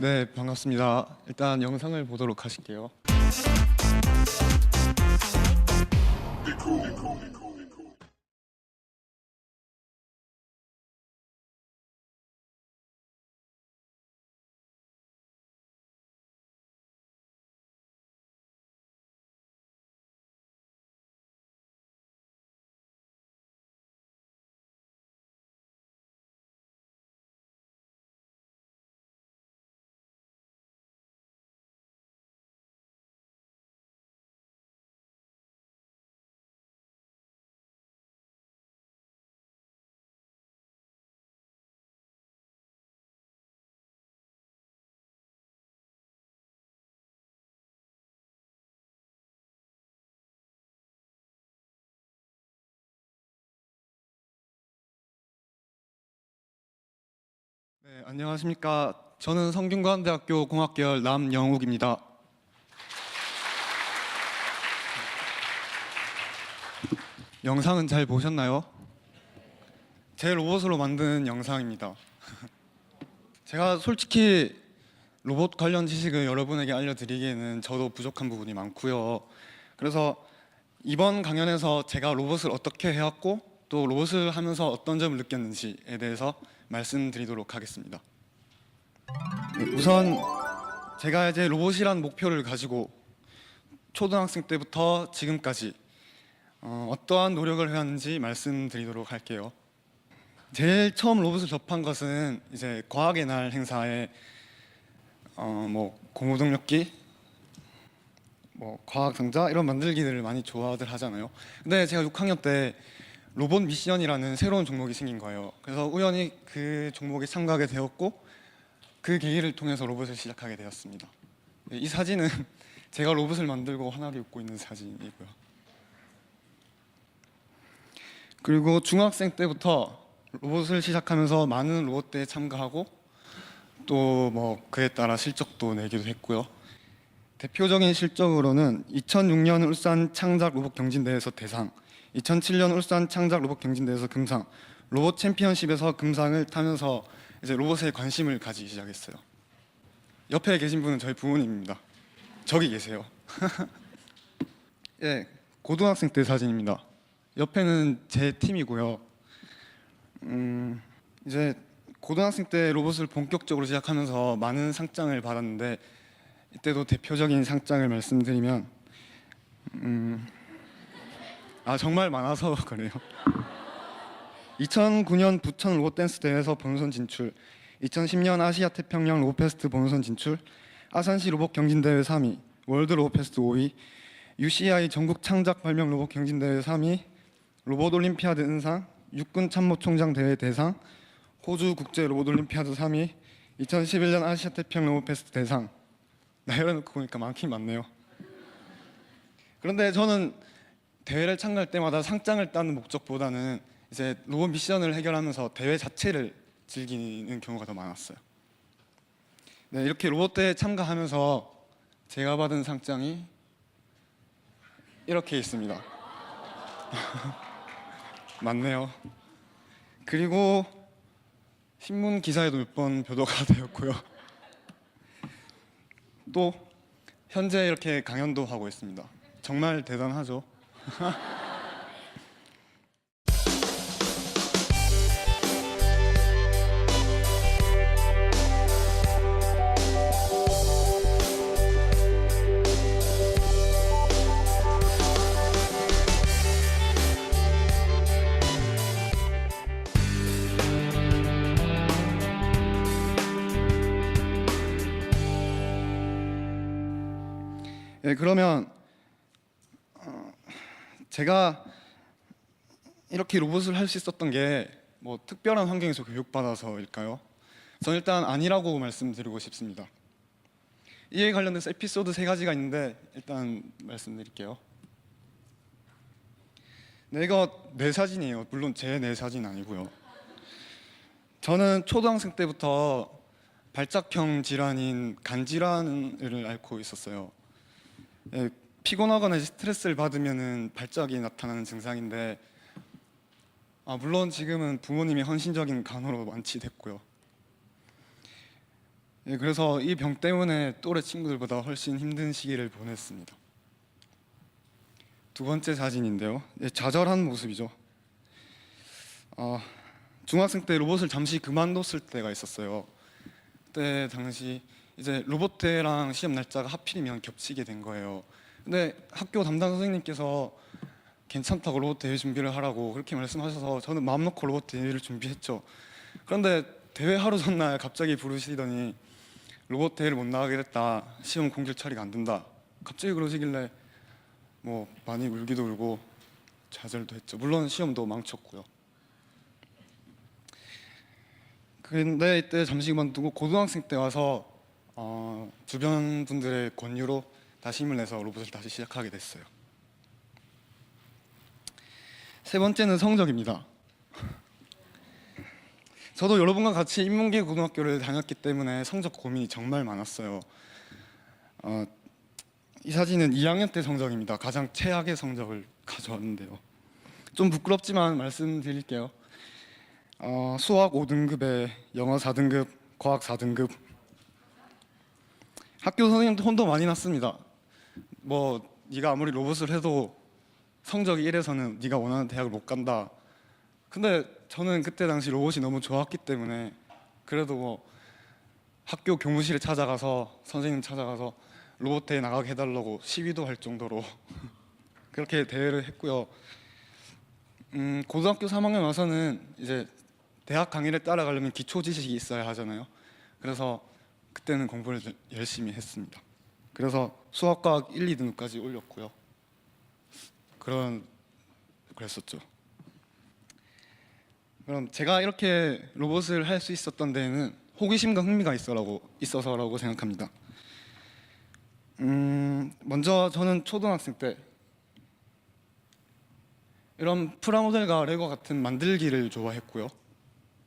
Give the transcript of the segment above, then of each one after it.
네, 반갑습니다. 일단 영상을 보도록 하실게요. 네, 안녕하십니까. 저는 성균관대학교 공학계열 남영욱입니다. 영상은 잘 보셨나요? 제 로봇으로 만든 영상입니다. 제가 솔직히 로봇 관련 지식을 여러분에게 알려드리기에는 저도 부족한 부분이 많고요. 그래서 이번 강연에서 제가 로봇을 어떻게 해왔고 또 로봇을 하면서 어떤 점을 느꼈는지에 대해서 말씀드리도록 하겠습니다. 네, 우선 제가 이제 로봇이란 목표를 가지고 초등학생 때부터 지금까지 어떠한 노력을 해왔는지 말씀드리도록 할게요. 제일 처음 로봇을 접한 것은 이제 과학의 날 행사에 고무동력기, 과학 상자 이런 만들기들을 많이 좋아들 하잖아요. 근데 제가 6학년 때 로봇 미션이라는 새로운 종목이 생긴 거예요. 그래서 우연히 그 종목에 참가하게 되었고 그 계기를 통해서 로봇을 시작하게 되었습니다. 이 사진은 제가 로봇을 만들고 환하게 웃고 있는 사진이고요. 그리고 중학생 때부터 로봇을 시작하면서 많은 로봇대에 참가하고 또 그에 따라 실적도 내기도 했고요. 대표적인 실적으로는 2006년 울산 창작 로봇 경진대회에서 대상, 2007년 울산 창작 로봇 경진대회에서 금상, 로봇 챔피언십에서 금상을 타면서 이제 로봇에 관심을 가지기 시작했어요. 옆에 계신 분은 저희 부모님입니다. 저기 계세요. 예, 고등학생 때 사진입니다. 옆에는 제 팀이고요. 이제 고등학생 때 로봇을 본격적으로 시작하면서 많은 상장을 받았는데 이때도 대표적인 상장을 말씀드리면 정말 많아서 그래요. 2009년 부천 로봇 댄스 대회에서 본선 진출, 2010년 아시아 태평양 로봇 페스트 본선 진출, 아산시 로봇 경진대회 3위, 월드 로봇 페스트 5위, UCI 전국 창작 발명 로봇 경진대회 3위, 로봇 올림피아드 은상, 육군 참모총장 대회 대상, 호주 국제 로봇 올림피아드 3위, 2011년 아시아 태평양 로봇 페스트 대상. 열어놓고 보니까 많긴 많네요. 그런데 저는 대회를 참가할 때마다 상장을 따는 목적보다는 이제 로봇 미션을 해결하면서 대회 자체를 즐기는 경우가 더 많았어요. 네, 이렇게 로봇 대회에 참가하면서 제가 받은 상장이 이렇게 있습니다. 맞네요. 그리고 신문 기사에도 몇 번 보도가 되었고요. 또 현재 이렇게 강연도 하고 있습니다. 정말 대단하죠. 네, 그러면 제가 이렇게 로봇을 할 수 있었던 게 특별한 환경에서 교육받아서일까요? 저는 일단 아니라고 말씀드리고 싶습니다. 이에 관련해서 에피소드 3가지가 있는데 일단 말씀드릴게요. 네, 이거 내 사진이에요. 물론 제 내 사진 아니고요. 저는 초등학생 때부터 발작형 질환인 간질환을 앓고 있었어요. 예, 피곤하거나 스트레스를 받으면 발작이 나타나는 증상인데 물론 지금은 부모님이 헌신적인 간호로 완치됐고요. 예, 그래서 이 병 때문에 또래 친구들보다 훨씬 힘든 시기를 보냈습니다. 두 번째 사진인데요. 예, 좌절한 모습이죠. 중학생 때 로봇을 잠시 그만뒀을 때가 있었어요. 그때 당시 이제 로봇대랑 시험 날짜가 하필이면 겹치게 된 거예요. 근데 학교 담당 선생님께서 괜찮다고 로봇 대회 준비를 하라고 그렇게 말씀하셔서 저는 마음 놓고 로봇 대회를 준비했죠. 그런데 대회 하루 전날 갑자기 부르시더니 로봇 대회를 못 나가게 됐다. 시험 공길 처리가 안 된다. 갑자기 그러시길래 뭐 많이 울기도 울고 좌절도 했죠. 물론 시험도 망쳤고요. 근데 이때 잠시 그만두고 고등학생 때 와서 주변 분들의 권유로 다시 힘을 내서 로봇을 다시 시작하게 됐어요. 세 번째는 성적입니다. 저도 여러분과 같이 인문계 고등학교를 다녔기 때문에 성적 고민이 정말 많았어요. 이 사진은 2학년 때 성적입니다. 가장 최악의 성적을 가져왔는데요. 좀 부끄럽지만 말씀드릴게요. 수학 5등급에 영어 4등급, 과학 4등급. 학교 선생님도 혼도 많이 났습니다. 뭐 네가 아무리 로봇을 해도 성적이 1에서는 네가 원하는 대학을 못 간다. 근데 저는 그때 당시 로봇이 너무 좋았기 때문에 그래도 뭐 학교 교무실에 찾아가서 선생님 찾아가서 로봇 대회 나가게 해달라고 시위도 할 정도로 그렇게 대회를 했고요. 고등학교 3학년 와서는 이제 대학 강의를 따라가려면 기초 지식이 있어야 하잖아요. 그래서 그때는 공부를 열심히 했습니다. 그래서 수학과학 1, 2등급까지 올렸고요. 그랬었죠. 그럼 제가 이렇게 로봇을 할 수 있었던 데에는 호기심과 흥미가 있어서라고 생각합니다. 먼저 저는 초등학생 때 이런 프라모델과 레고 같은 만들기를 좋아했고요.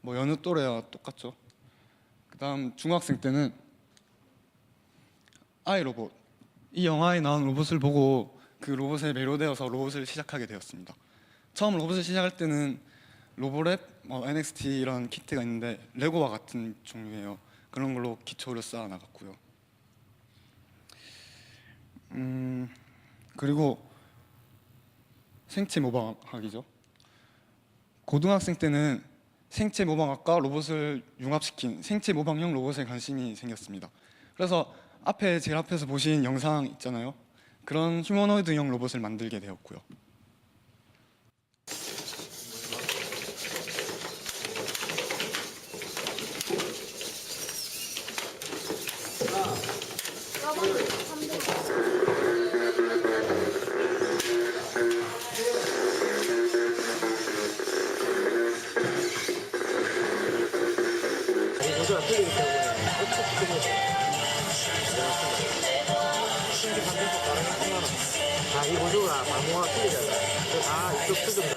뭐 여느 또래와 똑같죠. 그다음 중학생 때는 아이로봇, 이 영화에 나온 로봇을 보고 그 로봇에 매료되어서 로봇을 시작하게 되었습니다. 처음 로봇을 시작할 때는 로보랩, NXT 이런 키트가 있는데 레고와 같은 종류예요. 그런 걸로 기초를 쌓아 나갔고요. 그리고 생체 모방학이죠. 고등학생 때는 생체 모방학과 로봇을 융합시킨 생체 모방형 로봇에 관심이 생겼습니다. 그래서 제일 앞에서 보신 영상 있잖아요. 그런 휴머노이드형 로봇을 만들게 되었고요. 구조가 틀리기 때문에 어떻게 쓰면 신기 반대쪽 다른 하나는 이 구조가 방모가 틀리잖아요. 다 이쪽 수준다.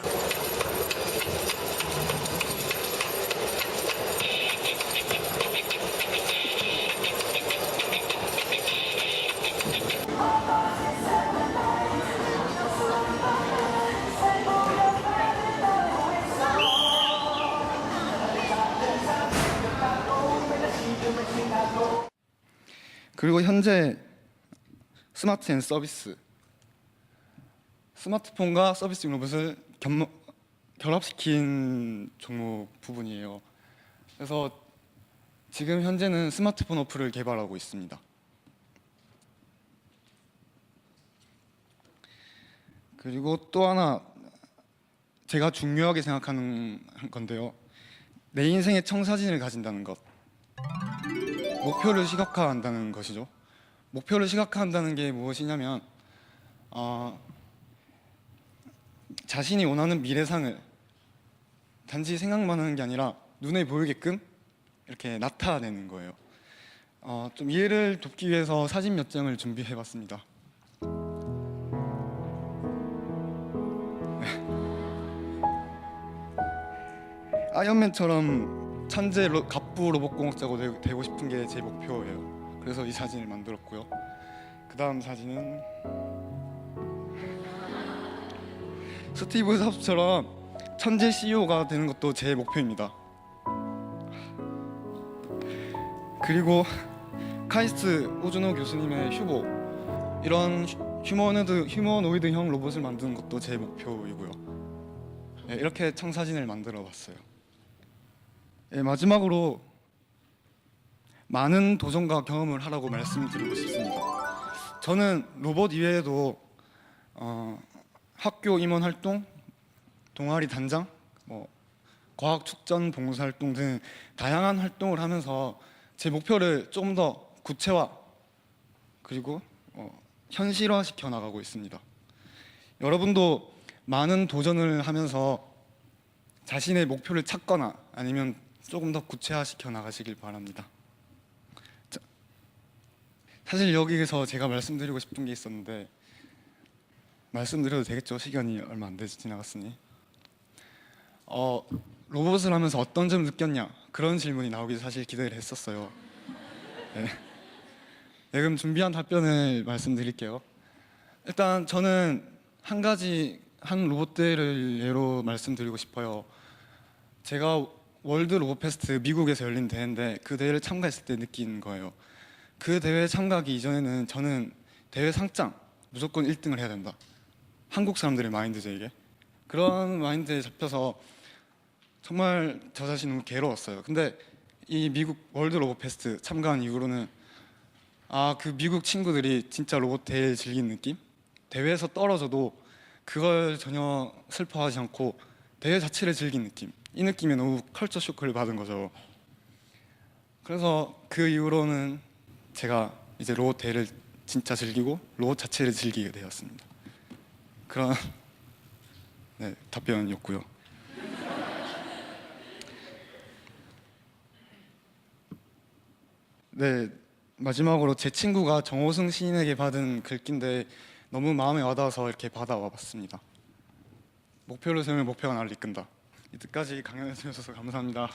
그리고 현재 스마트 앤 서비스, 스마트폰과 서비스 로봇을 결합시킨 종목 부분이에요. 그래서 지금 현재는 스마트폰 어플을 개발하고 있습니다. 그리고 또 하나 제가 중요하게 생각하는 건데요. 내 인생의 청사진을 가진다는 것. 목표를 시각화한다는 것이죠. 목표를 시각화한다는 게 무엇이냐면 자신이 원하는 미래상을 단지 생각만 하는 게 아니라 눈에 보이게끔 이렇게 나타내는 거예요. 좀 이해를 돕기 위해서 사진 몇 장을 준비해봤습니다. 아이언맨처럼 천재 갑부 로봇공학자가 되고 싶은 게 제 목표예요. 그래서 이 사진을 만들었고요. 그 다음 사진은 스티브 잡스처럼 천재 CEO가 되는 것도 제 목표입니다. 그리고 카이스트 오준호 교수님의 휴보, 이런 휴머노이드형 로봇을 만드는 것도 제 목표이고요. 네, 이렇게 청사진을 만들어 봤어요. 네, 마지막으로 많은 도전과 경험을 하라고 말씀드리고 싶습니다. 저는 로봇 이외에도 학교 임원 활동, 동아리 단장, 과학 축전 봉사 활동 등 다양한 활동을 하면서 제 목표를 좀 더 구체화 그리고 현실화 시켜 나가고 있습니다. 여러분도 많은 도전을 하면서 자신의 목표를 찾거나 아니면 조금 더 구체화 시켜 나가시길 바랍니다. 자, 사실 여기에서 제가 말씀드리고 싶은 게 있었는데 말씀드려도 되겠죠? 시간이 얼마 안 돼서 지나갔으니. 로봇을 하면서 어떤 점 느꼈냐? 그런 질문이 나오길 사실 기대를 했었어요. 네. 네, 그럼 준비한 답변을 말씀드릴게요. 일단 저는 한 로봇대를 예로 말씀드리고 싶어요. 제가 월드 로봇 페스트 미국에서 열린 대회인데 그 대회를 참가했을 때 느낀 거예요. 그 대회 참가하기 이전에는 저는 대회 상장 무조건 1등을 해야 된다. 한국 사람들의 마인드죠 이게. 그런 마인드에 잡혀서 정말 저 자신 너무 괴로웠어요. 근데 이 미국 월드 로봇 페스트 참가한 이후로는 그 미국 친구들이 진짜 로봇 대회를 즐기는 느낌? 대회에서 떨어져도 그걸 전혀 슬퍼하지 않고 대회 자체를 즐긴 느낌, 이 느낌에 너무 컬처 쇼크를 받은 거죠. 그래서 그 이후로는 제가 이제 로봇 대회를 진짜 즐기고 로봇 자체를 즐기게 되었습니다. 그런 답변이었고요. 네, 마지막으로 제 친구가 정호승 시인에게 받은 글귀인데 너무 마음에 와닿아서 이렇게 받아와 봤습니다. 목표를 세우면 목표가 나를 이끈다. 이때까지 강연해 주셔서 감사합니다.